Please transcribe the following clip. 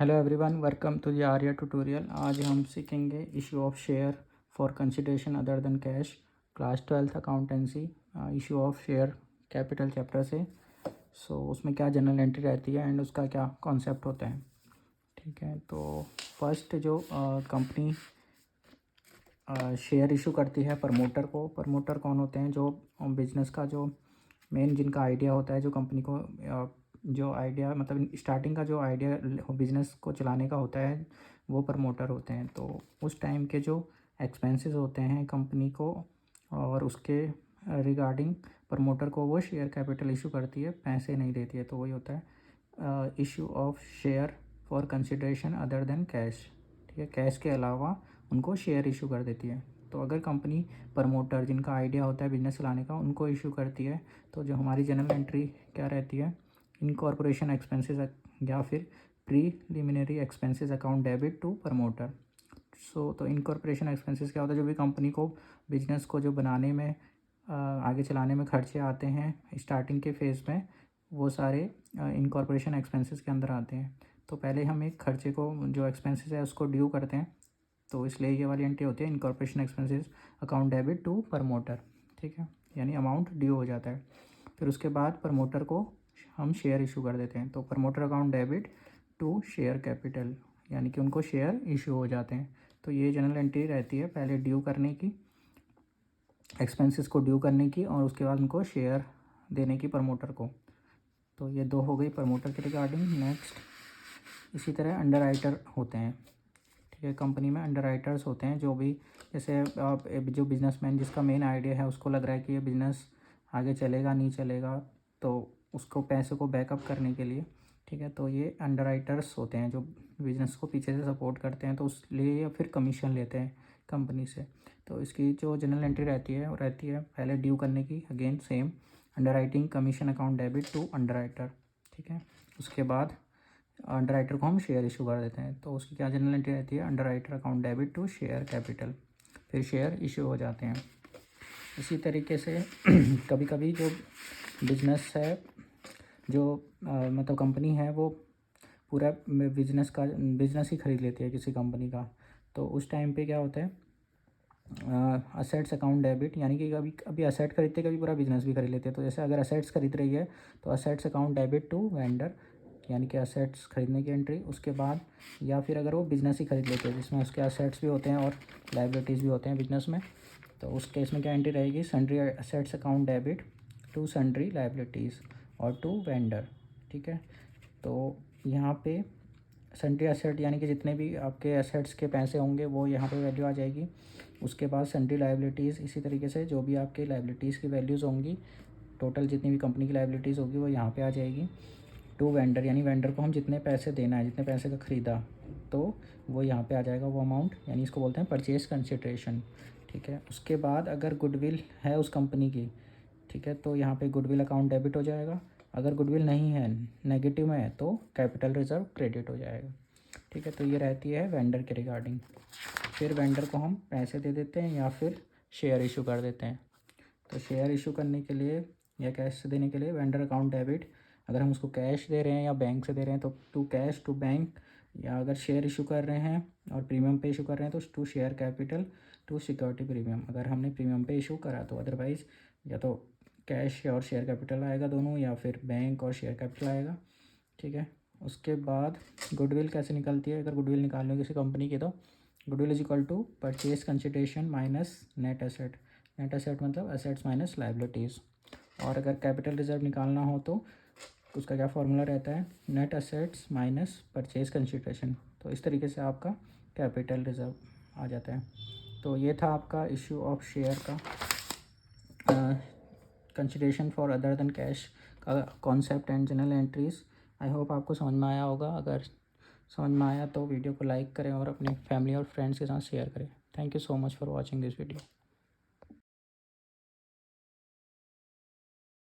Hello everyone, welcome to the Arya tutorial. आज हम सीखेंगे issue of share for consideration other than cash, class 12th accountancy, issue of share capital chapter से। उसमें क्या general entry रहती है एंड उसका क्या कॉन्सेप्ट होता है। ठीक है, तो फर्स्ट जो कंपनी शेयर इशू करती है प्रमोटर को। प्रमोटर कौन होते हैं? जो बिजनेस का जो मेन जिनका आइडिया होता है, जो कंपनी को जो आइडिया मतलब स्टार्टिंग का जो आइडिया बिजनेस को चलाने का होता है, वो प्रमोटर होते हैं। तो उस टाइम के जो एक्सपेंसेस होते हैं कंपनी को और उसके रिगार्डिंग प्रमोटर को वो शेयर कैपिटल इशू करती है, पैसे नहीं देती है। तो वही होता है issue of share for consideration other than cash. ठीक है, कैश के अलावा उनको शेयर इशू कर देती है। तो अगर कंपनी प्रमोटर जिनका आइडिया होता है बिजनेस चलाने का, उनको इशू करती है, तो जो हमारी जनरल एंट्री क्या रहती है? इनकॉर्पोरेशन एक्सपेंसेस या फिर preliminary expenses account debit to promoter. तो इनकॉर्पोरेशन एक्सपेंसेस क्या होता है? जो भी कंपनी को बिजनेस को जो बनाने में आगे चलाने में खर्चे आते हैं स्टार्टिंग के फेज़ में, वो सारे इनकॉर्पोरेशन एक्सपेंसेस के अंदर आते हैं। तो पहले हम एक खर्चे को जो एक्सपेंसेस है उसको ड्यू करते हैं, तो इसलिए ये वाली एंट्री होती है incorporation expenses account debit to promoter. ठीक है, यानी अमाउंट ड्यू हो जाता है। फिर उसके बाद प्रमोटर को हम शेयर इशू कर देते हैं, तो promoter account debit to share capital, यानी कि उनको शेयर इशू हो जाते हैं। तो ये जनरल एंट्री रहती है पहले ड्यू करने की, एक्सपेंसेस को ड्यू करने की, और उसके बाद उनको शेयर देने की प्रमोटर को। तो ये दो हो गई प्रमोटर के रिगार्डिंग। नेक्स्ट इसी तरह अंडर राइटर होते हैं। ठीक है, कंपनी में अंडर राइटर्स होते हैं, जो भी जैसे आप जो बिजनेसमैन जिसका मेन आइडिया है उसको लग रहा है कि ये बिज़नेस आगे चलेगा नहीं चलेगा, तो उसको पैसे को बैकअप करने के लिए, ठीक है, तो ये अंडर राइटर्स होते हैं जो बिज़नेस को पीछे से सपोर्ट करते हैं, तो उस लिए या फिर कमीशन लेते हैं कंपनी से। तो इसकी जो जनरल एंट्री रहती है वो रहती है पहले ड्यू करने की, again same underwriting commission account debit to underwriter. ठीक है, उसके बाद अंडर राइटर को हम शेयर इशू कर देते हैं, तो उसकी क्या जनरल एंट्री रहती है? Underwriter account debit to share capital, फिर शेयर इशू हो जाते हैं। इसी तरीके से कभी कभी जो बिजनेस है, जो मतलब कंपनी है, वो पूरा बिजनेस ही खरीद लेती है किसी कंपनी का। तो उस टाइम पे क्या होता है? असेट्स अकाउंट डेबिट, यानी कि कभी अभी असेट खरीदते, कभी पूरा बिजनेस भी खरीद लेते हैं। तो जैसे अगर असेट्स खरीद रही है तो assets account debit to vendor, यानी कि असेट्स खरीदने की एंट्री। उसके बाद या फिर अगर वो बिजनेस ही खरीद लेते हैं जिसमें उसके असेट्स भी होते हैं और लाइबिलिटीज़ भी होते हैं बिजनेस में, तो उस केस में क्या एंट्री रहेगी? Sundry assets account debit to sundry liabilities और टू वेंडर। ठीक है, तो यहाँ पे सन्ड्री असेट यानी कि जितने भी आपके असेट्स के पैसे होंगे वो यहाँ पे वैल्यू आ जाएगी। उसके बाद सन्ड्री लाइबिलिटीज़, इसी तरीके से जो भी आपके लाइबिलिटीज़ की वैल्यूज़ होंगी, टोटल जितनी भी कंपनी की लाइबिलिटीज़ होगी वो यहाँ पे आ जाएगी। टू वेंडर, यानी वेंडर को हम जितने पैसे देना है, जितने पैसे का ख़रीदा, तो वो यहाँ पे आ जाएगा वो अमाउंट, यानी इसको बोलते हैं परचेज कंसिडरेशन। ठीक है, उसके बाद अगर गुडविल है उस कंपनी की, ठीक है, तो यहाँ पे गुडविल अकाउंट डेबिट हो जाएगा। अगर गुडविल नहीं है, नेगेटिव में है, तो कैपिटल रिजर्व क्रेडिट हो जाएगा। ठीक है, तो ये रहती है वेंडर के रिगार्डिंग। फिर वेंडर को हम पैसे दे देते हैं या फिर शेयर इशू कर देते हैं। तो शेयर इशू करने के लिए या कैश देने के लिए वेंडर अकाउंट डेबिट, अगर हम उसको कैश दे रहे हैं या बैंक से दे रहे हैं तो टू कैश टू बैंक, या अगर शेयर इशू कर रहे हैं और प्रीमियम पे इशू कर रहे हैं तो to share capital to security premium, अगर हमने प्रीमियम पे इशू करा तो। अदरवाइज़ या तो कैश और शेयर कैपिटल आएगा दोनों, या फिर बैंक और शेयर कैपिटल आएगा। ठीक है, उसके बाद गुडविल कैसे निकलती है? अगर गुडविल निकालनी हो किसी कंपनी की, तो goodwill is equal to purchase consideration minus net asset. Net asset मतलब एसेट्स माइनस लाइबिलिटीज़। और अगर कैपिटल रिजर्व निकालना हो तो उसका क्या फॉर्मूला रहता है? Net assets minus purchase consideration. तो इस तरीके से आपका कैपिटल रिजर्व आ जाता है। तो ये था आपका इशू ऑफ शेयर का consideration for other than cash का concept and general entries. I hope आपको समझ में आया होगा। अगर समझ में आया तो वीडियो को लाइक करें और अपने फैमिली और फ्रेंड्स के साथ शेयर करें। Thank you so much for watching this video.